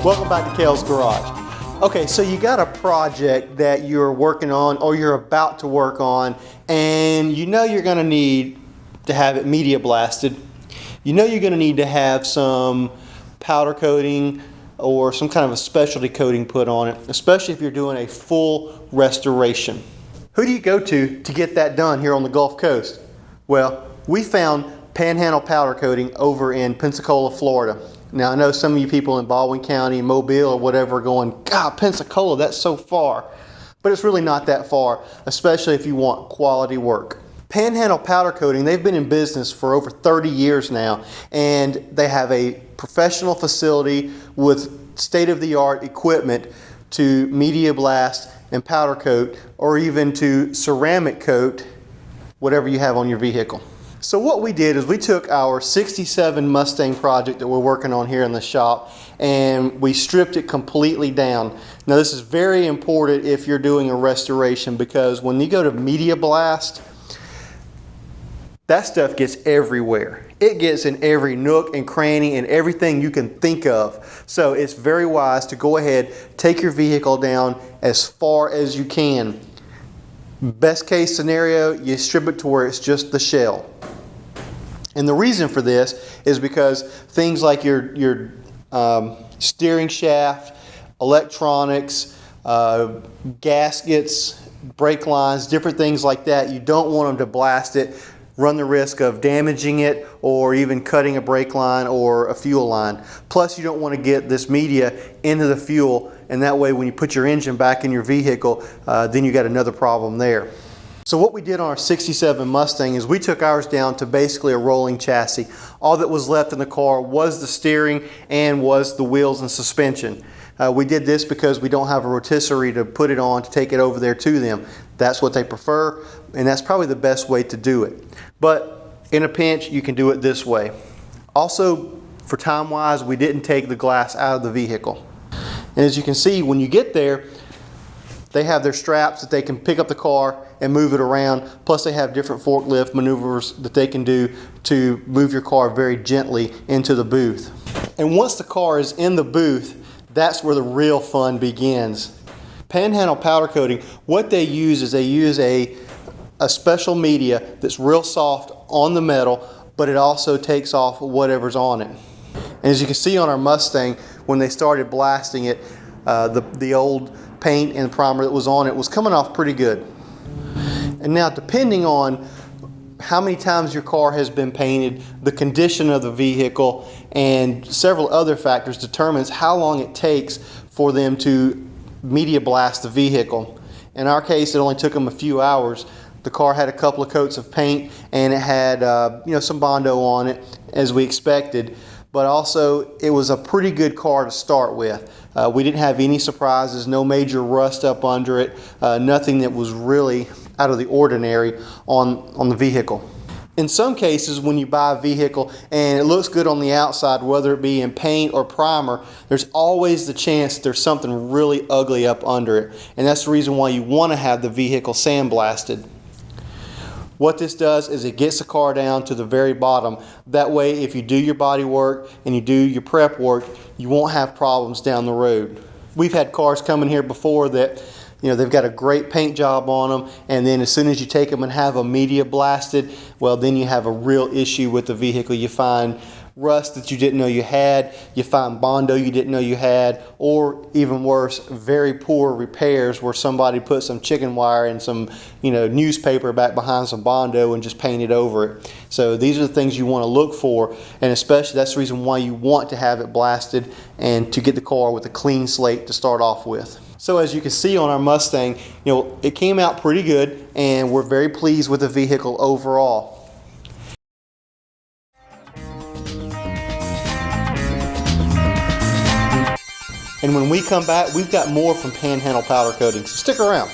Welcome back to Cale's Garage. Okay, so you got a project that you're working on or you're about to work on, and you know you're gonna need to have it media blasted. You know you're gonna need to have some powder coating or some kind of a specialty coating put on it, especially if you're doing a full restoration. Who do you go to get that done here on the Gulf Coast? Well, we found Panhandle powder coating over in Pensacola, Florida. Now I know some of you people in Baldwin County, Mobile or whatever are going, God, Pensacola, that's so far. But it's really not that far, especially if you want quality work. Panhandle powder coating, they've been in business for over 30 years now, and they have a professional facility with state-of-the-art equipment to media blast and powder coat, or even to ceramic coat whatever you have on your vehicle. So what we did is we took our 67 Mustang project that we're working on here in the shop, and we stripped it completely down. Now this is very important if you're doing a restoration, because when you go to media blast, that stuff gets everywhere. It gets in every nook and cranny and everything you can think of. So it's very wise to go ahead, take your vehicle down as far as you can. Best case scenario, you strip it to where it's just the shell. And the reason for this is because things like your steering shaft, electronics, gaskets, brake lines, different things like that, you don't want them to blast it, run the risk of damaging it or even cutting a brake line or a fuel line. Plus, you don't want to get this media into the fuel, and that way when you put your engine back in your vehicle, then you got another problem there. So what we did on our 67 Mustang is we took ours down to basically a rolling chassis. All that was left in the car was the steering and was the wheels and suspension. We did this because we don't have a rotisserie to put it on to take it over there to them. That's what they prefer, and that's probably the best way to do it. But in a pinch, you can do it this way. Also, for time-wise, we didn't take the glass out of the vehicle. And as you can see, when you get there, they have their straps that they can pick up the car and move it around. Plus they have different forklift maneuvers that they can do to move your car very gently into the booth. And once the car is in the booth, that's where the real fun begins. Panhandle powder coating, what they use is they use a special media that's real soft on the metal, but it also takes off whatever's on it. And as you can see on our Mustang, when they started blasting it, the old paint and primer that was on it was coming off pretty good. And now, depending on how many times your car has been painted, the condition of the vehicle, and several other factors determines how long it takes for them to media blast the vehicle. In our case, it only took them a few hours. The car had a couple of coats of paint, and it had some Bondo on it, as we expected. But also, it was a pretty good car to start with. We didn't have any surprises, no major rust up under it, nothing that was really out of the ordinary on the vehicle. In some cases, when you buy a vehicle and it looks good on the outside, whether it be in paint or primer, there's always the chance that there's something really ugly up under it. And that's the reason why you want to have the vehicle sandblasted. What this does is it gets the car down to the very bottom. That way, if you do your body work and you do your prep work, you won't have problems down the road. We've had cars come in here before that, they've got a great paint job on them, and then as soon as you take them and have a media blasted, well, then you have a real issue with the vehicle. You find rust that you didn't know you had, you find Bondo you didn't know you had, or even worse, very poor repairs where somebody put some chicken wire and some newspaper back behind some Bondo and just painted over it. So these are the things you want to look for, and especially that's the reason why you want to have it blasted and to get the car with a clean slate to start off with. So as you can see on our Mustang, it came out pretty good, and we're very pleased with the vehicle overall. And when we come back, we've got more from Panhandle powder coating, so stick around.